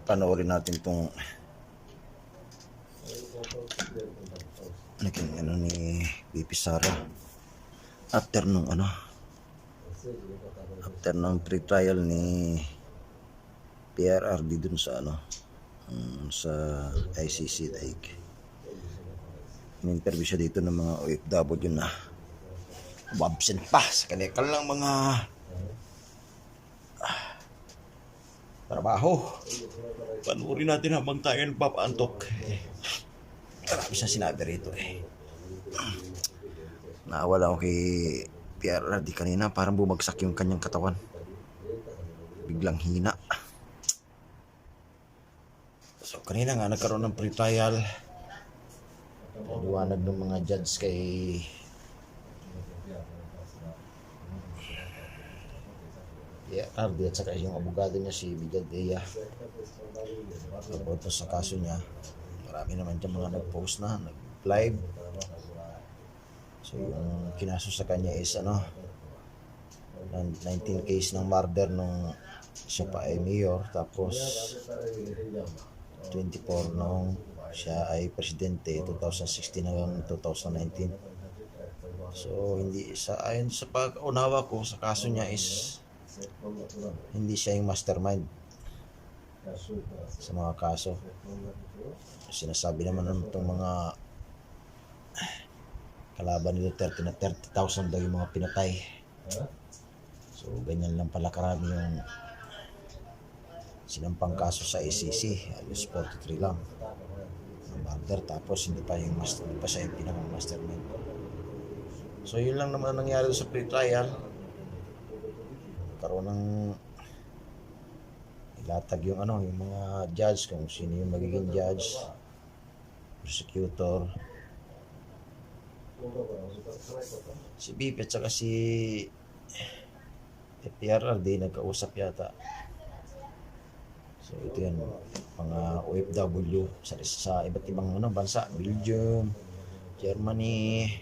panoorin natin itong naging ano ni BP Sara after nung pre-trial ni PRRD dun sa sa ICC like in-interview siya dito ng mga OFW na absent pa sa kanilang mga trabaho. Panuorin natin habang tayo nagpapaantok. Marami siyang sinabi rito Nawala ako kay PRRD kanina, parang bumagsak yung kanyang katawan. Biglang hina. So kanina nga nagkaroon ng pre-trial. Paliwanag ng mga judge kay PRRD at saka yung abogado niya si Miguel Dea. About sa kaso niya. Marami naman dyan mga nag-post na, nag-live. So yung kinaso sa kanya is 19 case ng murder nung siya pa ay mayor, tapos 24 nung siya ay presidente 2016 hanggang 2019. So hindi ayon sa pag-unawa ko sa kaso niya is hindi siya yung mastermind sa mga kaso. Sinasabi naman ng itong mga kalaban ni Duterte na 30,000 daw yung mga pinatay. So ganyan lang pala karami yung sinampang kaso sa ICC. Alos 43 lang ang murder, tapos hindi pa siya yung pinaka-mastermind. So yun lang naman nangyari sa pre-trial. Karoon ng ilatag yung yung mga judge, kung sino yung magiging judge, prosecutor, si BP at saka si PRRD nagkausap yata. So ito yan, mga OFW sa iba't ibang bansa, Belgium, Germany.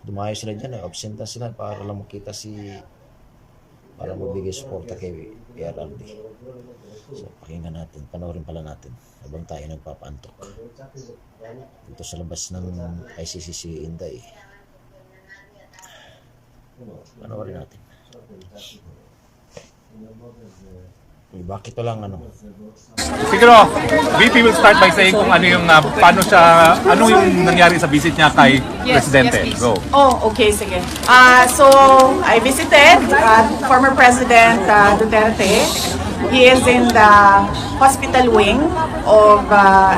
Dumayo sila dyan, absenta sila para lang makita para magbigay suporta kay PRRD. So pakinggan natin, panoorin pala natin habang tayo nagpapaantok dito sa labas ng ICC Inday. Panoorin natin. Bakit lang Siguro, VP will start by saying kung ano yung ano yung nangyari sa visit niya kay Presidente. Yes, Go. Oh, okay, sige. So, I visited former President Duterte. He is in the hospital wing of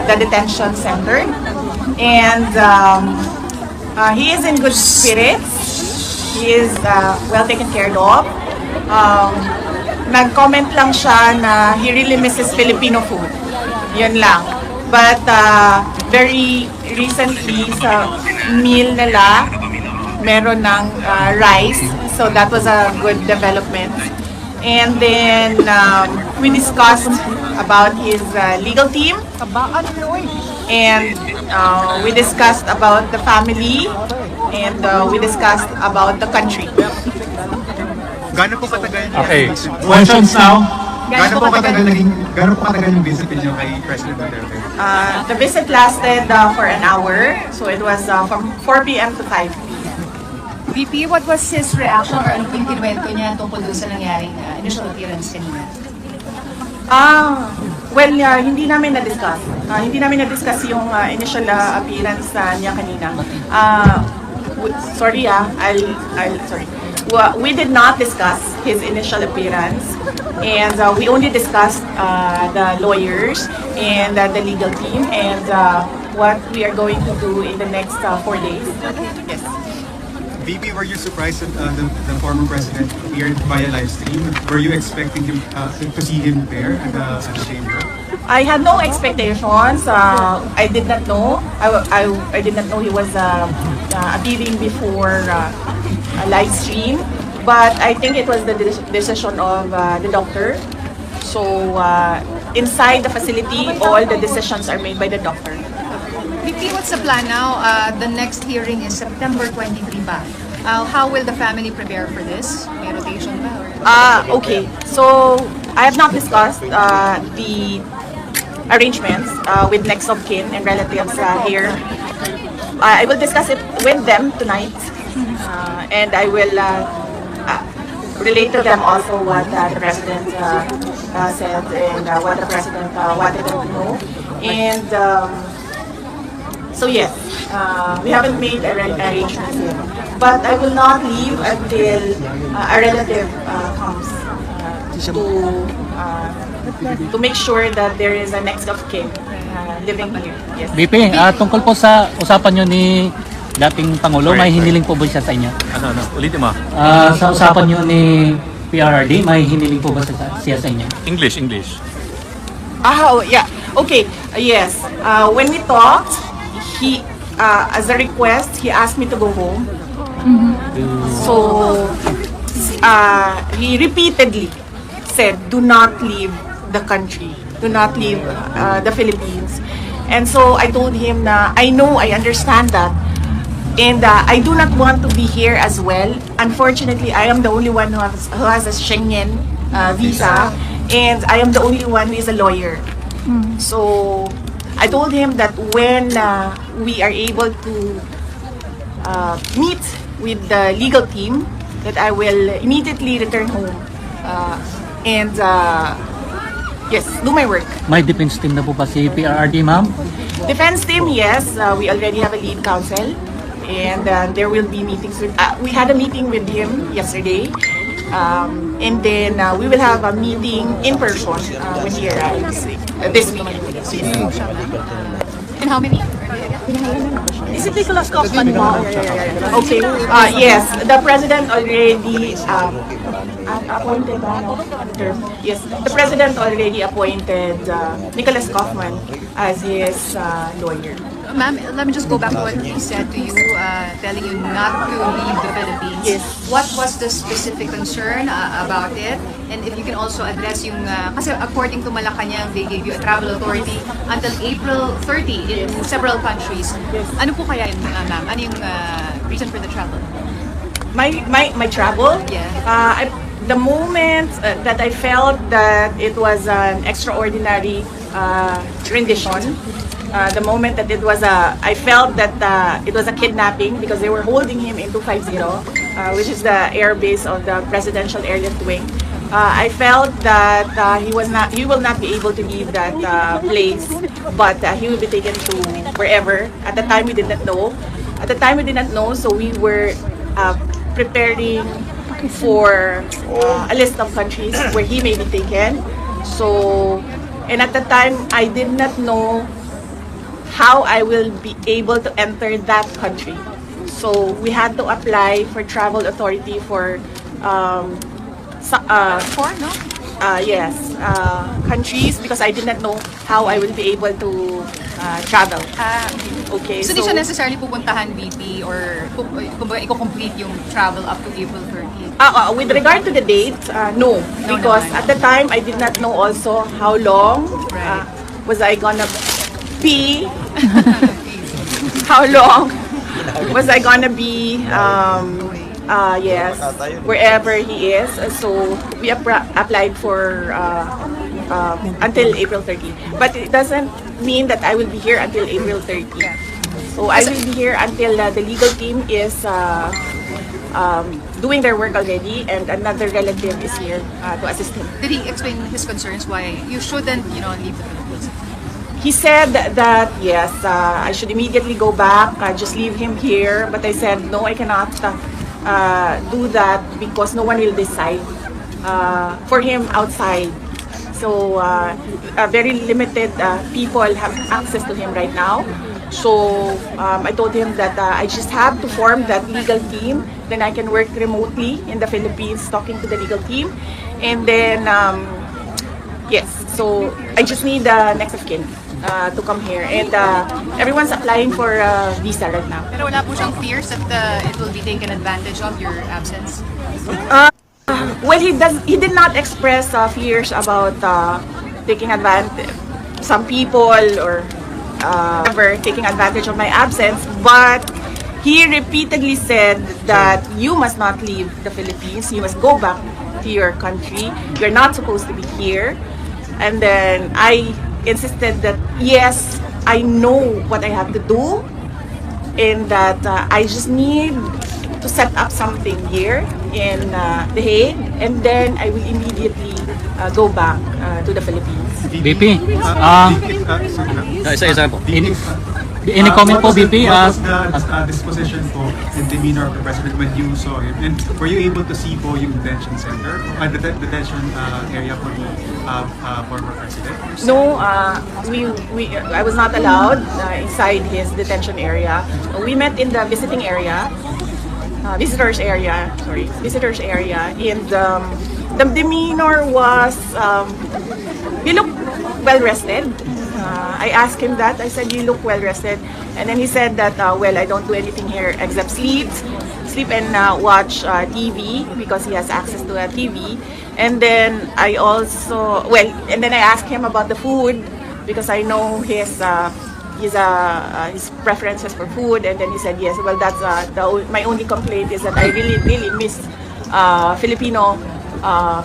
the detention center. And he is in good spirits. He is well taken care of. Nag-comment lang siya na he really misses Filipino food. Yun lang. But very recently sa meal nila, meron ng rice. So that was a good development. And then we discussed about his legal team. And we discussed about the family. And we discussed about the country. Gano'n po katagal niya? Okay, questions now. Gano'n po katagal yung visit niyo kay President Duterte? The visit lasted for an hour. So it was from 4 p.m. to 5 p.m. VP, what was his reaction or ano po yung kinwento niya tungkol doon sa nangyaring initial appearance kanina? Hindi namin na-discuss. Hindi namin na-discuss yung initial appearance niya kanina. Sorry. We did not discuss his initial appearance, and we only discussed the lawyers and the legal team and what we are going to do in the next 4 days. Yes. VP, were you surprised that the former president appeared via live stream? Were you expecting him to see him there at the chamber? I had no expectations. I did not know. I did not know he was appearing before a live stream. But I think it was the decision of the doctor. So inside the facility, all the decisions are made by the doctor. VP, what's the plan now? The next hearing is September 23 pa. How will the family prepare for this? May rotation ba? Okay. So I have not discussed the arrangements with next of kin and relatives here. I will discuss it with them tonight, and I will relate to them also what the president said and what the president wanted them to know. And so yes, we haven't made arrangements yet, but I will not leave until a relative comes to make sure that there is a next of kin living here. Yes. BP, tungkol po sa usapan nyo ni dating Pangulo, may hiniling po ba siya sa inyo? Ano, ulitin mo. Sa usapan nyo ni PRRD, may hiniling po ba siya sa inyo? English. Oh, yeah. Okay. Yes. When we talked, he, as a request, he asked me to go home. So, he repeatedly said, do not leave the country. Do not leave the Philippines. And so, I told him na, I know, I understand that. And I do not want to be here as well. Unfortunately, I am the only one who has a Schengen visa. And I am the only one who is a lawyer. So, I told him that when we are able to meet with the legal team, that I will immediately return home and yes, do my work. May defense team na po ba si PRRD, ma'am? Defense team, yes, we already have a lead counsel, and there will be meetings with. We had a meeting with him yesterday, and then we will have a meeting in person when he arrives this weekend. And how many? Is it Nicholas Kaufman? Okay. Yes, the president already appointed. Yes, the president already appointed Nicholas Kaufman as his lawyer. Ma'am, let me just go back to what he said to you, telling you not to leave the Philippines. Yes. What was the specific concern about it? And if you can also address yung, kasi according to Malacanang, they gave you a travel authority until April 30 in several countries. Ano po kaya yun, ma'am? Ano yung reason for the travel? My travel? Yeah. The moment that I felt that it was an extraordinary rendition, the moment that it was I felt that it was a kidnapping because they were holding him in 250, which is the air base of the Presidential Airlift Wing. I felt that he will not be able to leave that place, but he will be taken to wherever. At the time, we did not know. So we were preparing for a list of countries where he may be taken. So, and at the time, I did not know how I will be able to enter that country. So we had to apply for travel authority for countries because I did not know how I will be able to travel. Okay. So, di siya necessarily pupuntahan VP or kumbaga i-complete yung travel up to April 30? With regard to the date, no, because naman. at the time I did not know also how long was I gonna be. How long was I gonna be? Yes, wherever he is. So we applied for until April 30. But it doesn't mean that I will be here until April 30. So I will be here until the legal team is doing their work already, and another relative is here to assist him. Did he explain his concerns why you shouldn't, leave the Philippines? He said that yes, I should immediately go back, just leave him here. But I said no, I cannot do that because no one will decide for him outside. So very limited people have access to him right now. So I told him that I just have to form that legal team. Then I can work remotely in the Philippines talking to the legal team. And then, yes, so I just need the next of kin to come here. And everyone's applying for visa right now. Pero wala po siyang fears that it will be taken advantage of your absence? Well, he did not express fears about taking advantage. Some people or ever taking advantage of my absence, but he repeatedly said that you must not leave the Philippines. You must go back to your country. You're not supposed to be here. And then I insisted that, yes, I know what I have to do, and that I just need to set up something here in The Hague, and then I will immediately go back to the Philippines. VP, Isa-isa po. any comment po, VP? What was the disposition po and demeanor of the president when you saw him? And were you able to see po yung detention center, the detention area for the former president? No, I was not allowed inside his detention area. We met in the visitors area, and the demeanor was, he looked well rested. I asked him that. I said, "You look well rested," and then he said that, "Well, I don't do anything here except sleep and watch TV because he has access to a TV." And then I asked him about the food because I know his preferences for food, and then he said, "Yes, well, that's my only complaint is that I really miss Filipino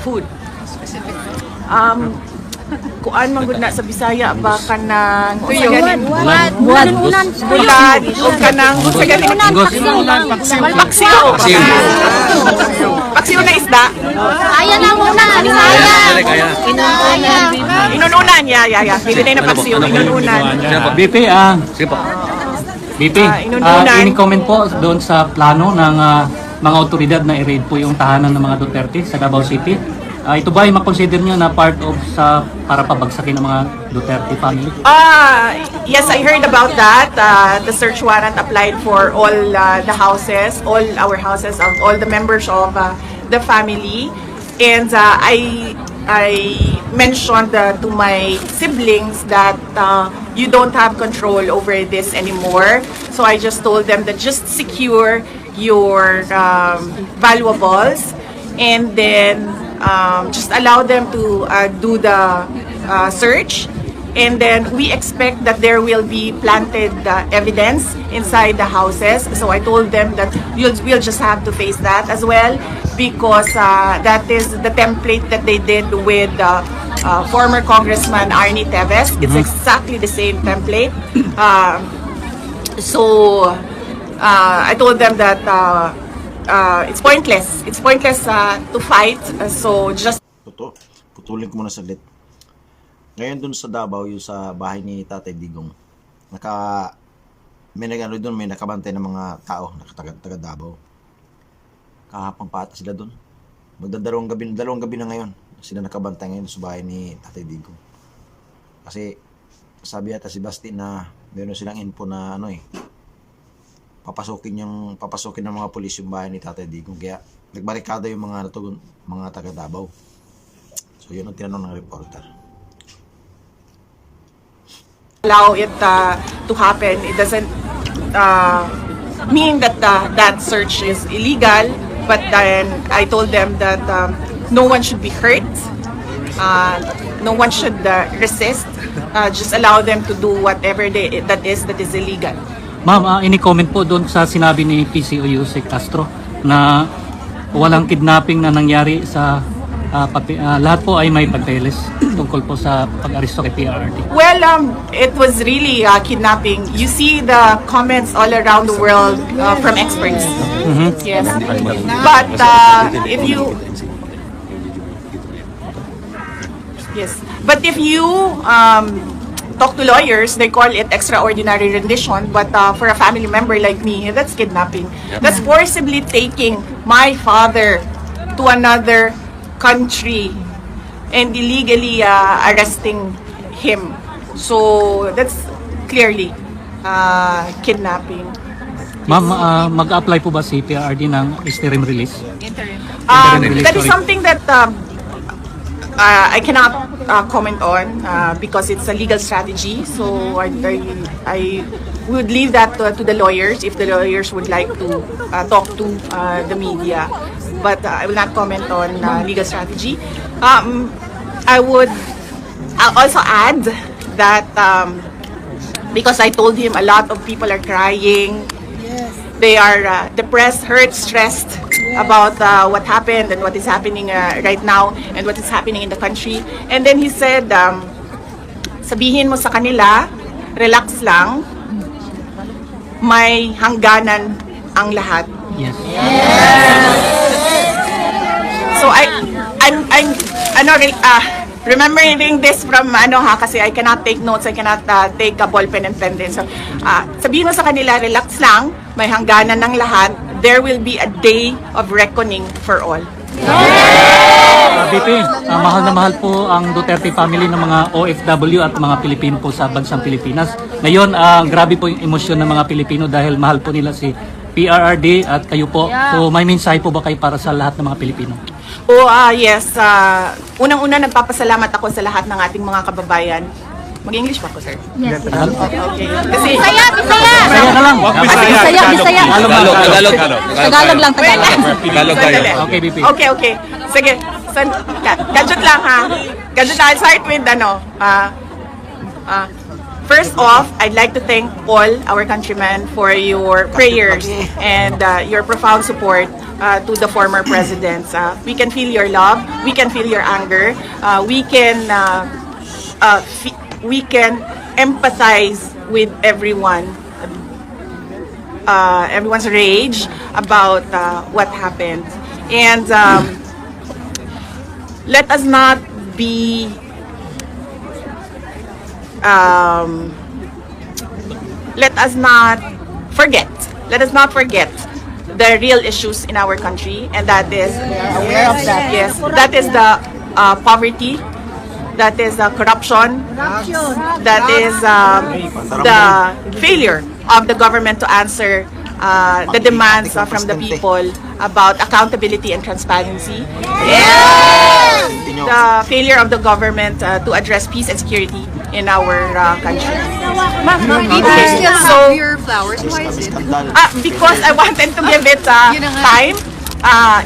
food." Kuan man gud na sa Bisaya ba kanang bulan o kanang paksiw na isda. Kaya na muna, kaya. Inununan ya pili na paksiw inununan. VP, VP, inununan. any comment po doon sa plano ng mga otoridad na i-raid po yung tahanan ng mga Duterte sa Davao City? Ito ba ay makonsider nyo na part of para pabagsakin ng mga Duterte family? Yes, I heard about that. The search warrant applied for all the houses, all our houses, of all the members of the family. And I mentioned to my siblings that you don't have control over this anymore. So I just told them that just secure your valuables, and then just allow them to do the search, and then we expect that there will be planted evidence inside the houses. So I told them that we'll just have to face that as well, because that is the template that they did with former Congressman Arnie Teves. It's exactly the same template. So I told them that it's pointless. It's pointless to fight. So just Putulin ko muna saglit. Ngayon dun sa Davao, yung sa bahay ni Tatay Digong, may nakabantay ng mga tao, taga Davao. Kahapang pata sila dun. Dalawang gabi na ngayon sila nakabantay ngayon sa bahay ni Tatay Digong. Kasi sabi yata si Basti na meron silang info na papasukin ng mga pulis yung bahay ni Tatay Digong, kaya nagbarikada yung mga taga Davao. So yun ang tinanong ng reporter. allow it to happen. It doesn't mean that that search is illegal, but then I told them that no one should be hurt, no one should resist. Just allow them to do whatever that is illegal. Ma'am, any comment po doon sa sinabi ni PCOU si Castro na walang kidnapping na nangyari sa lahat po ay may papeles tungkol po sa pag-aresto kay PRRD? Well, it was really kidnapping. You see the comments all around the world from experts. Yes. But if you talk to lawyers, they call it extraordinary rendition. But for a family member like me, that's kidnapping. That's forcibly taking my father to another country and illegally arresting him. So that's clearly kidnapping. Ma'am, mag-apply po ba si PRRD ng interim release? That is something that I cannot comment on because it's a legal strategy. So I would leave that to the lawyers if the lawyers would like to talk to the media. But I will not comment on legal strategy. I would also add that because I told him a lot of people are crying. They are depressed, hurt, stressed. about what happened and what is happening right now and what is happening in the country. And then he said, sabihin mo sa kanila, relax lang, may hangganan ang lahat. Yes. So I'm remembering this from kasi I cannot take notes, I cannot take a ball pen and pen din. So sabihin mo sa kanila, relax lang, may hangganan ng lahat. There will be a day of reckoning for all. VP, mahal na mahal po ang Duterte family ng mga OFW at mga Pilipino po sa bansang Pilipinas. Ngayon, grabe po yung emosyon ng mga Pilipino dahil mahal po nila si PRRD at kayo po. So may mensahe po ba kayo para sa lahat ng mga Pilipino? Yes. Unang-una, nagpapasalamat ako sa lahat ng ating mga kababayan. Mag-English pa ako, sir? Yes. Okay. Kasi, Bisaya! Saya na lang. Bisaya! Bisaya! Tagalog lang, Tagalog. Tagalog tayo. Okay, VP. Okay. Sige. Gadget lang, ha? Gadget lang. I'll start with, first off, I'd like to thank all our countrymen for your prayers and your profound support to the former presidents. We can feel your love. We can feel your anger. We can empathize with everyone's rage about what happened. And let us not be let us not forget the real issues in our country, and that is that is the poverty, that is corruption, that is the failure of the government to answer the demands from the people about accountability and transparency, and the failure of the government to address peace and security in our country. So, your flowers, why is it? Because I wanted to give it time,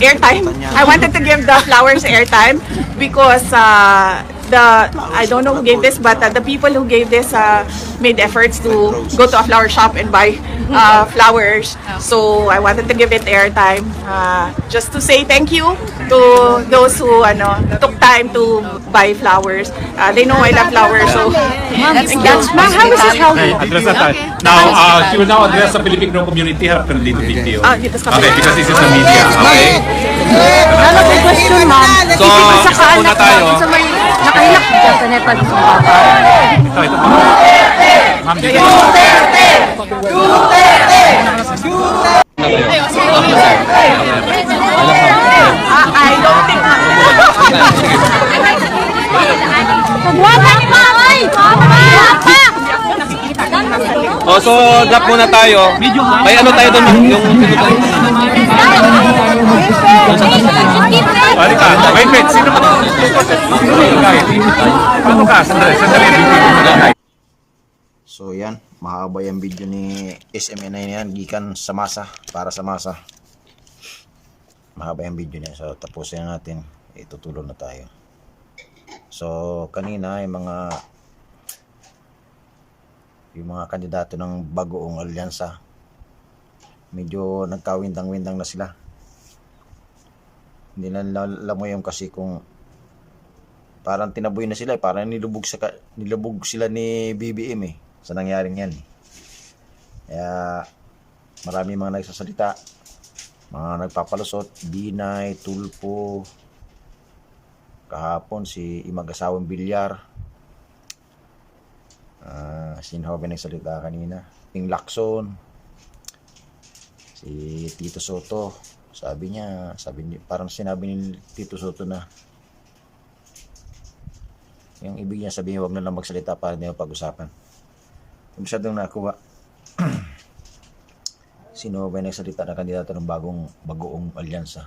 airtime. I wanted to give the flowers airtime because I don't know who gave this, but the people who gave this made efforts to go to a flower shop and buy flowers. So I wanted to give it airtime, just to say thank you to those who took time to buy flowers. They know I love flowers, so thank you. How is this helping? Address that. Now, she will now address the Filipino community after the video. Okay, because this is the media. Okay. question, ma'am. So, isa muna tayo. Nakahilak ka sa nepal sa papa. Ito. Ma'am, dito. I don't think Wala ni Mami! Papa! Oh, so drop muna tayo. May ano tayo doon yung Balik ka. Wait. Sino ba? Paano ka? Sandali. So yan, mahaba yung video ni SMNI na yan, gikan sa masa, para sa masa. Mahaba yung video niya, so tapusin natin, itutulong na tayo. So kanina yung mga kandidato ng bagoong alyansa, medyo nagkawindang-windang na sila. Hindi na alam mo yung kasi kung parang tinaboy na sila, parang nilubog sila ni BBM sa nangyaring yan. Kaya marami mga nagsasalita, mga nagpapalusot, Binay, Tulpo, kahapon si Imag-asawang Bilyar, sino ba nagsalita kanina? Ping Lacson, si Tito Soto. Sabi niya, parang sinabi ni Tito Soto na yung ibig niya sabihin, huwag na lang magsalita para hindi pag-usapan. Masyadong nakuha. Sino ba nagsalita na kandidato ng bagoong alyansa?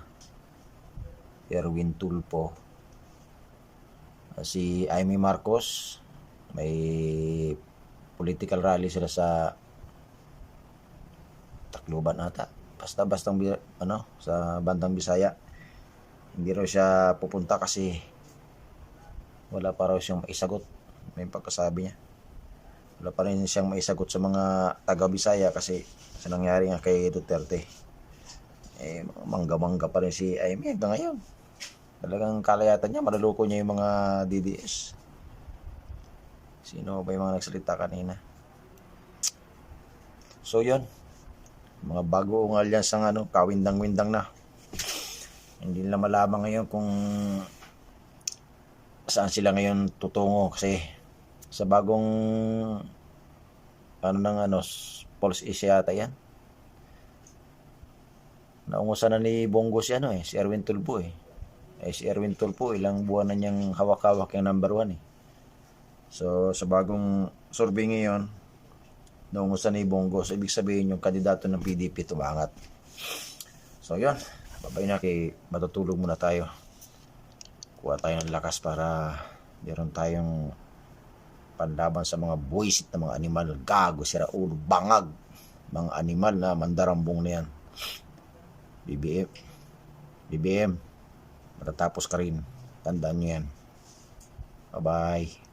Erwin Tulpo, si Amy Marcos, may political rally sila sa Tacloban ata. Bastang sa bandang Bisaya. Hindi raw siya pupunta kasi wala pa raw siyang maisagot. May pagkasabi niya. Wala pa rin siyang maisagot sa mga taga Bisaya kasi sa nangyari nga kay Duterte. mangga-mangga pa rin si Amy hanggang ngayon. Talagang kalayatan niya, maluloko niya yung mga DDS. Sino ba yung mga nagsalita kanina? So yun, mga bagong alliance ang kawindang-windang na. Hindi nila malaman ngayon kung saan sila ngayon tutungo kasi sa bagong Pulse Asia yata yan. Naungusan na ni Bongo si si Erwin Tulfo si Erwin Tulfo ilang buwan na niyang hawak-hawak yung number 1 So sa bagong survey ngayon, naungusan ni Bongo. So ibig sabihin yung kandidato ng PDP tumangat. So yun, babay na matutulog muna tayo. Kuha tayo ng lakas para meron tayong panlaban sa mga buwisit na mga animal, gago, sira ulo, bangag, mga animal na mandarambong na yan. BBM, matatapos ka rin. Tandaan nyo yan. Bye-bye.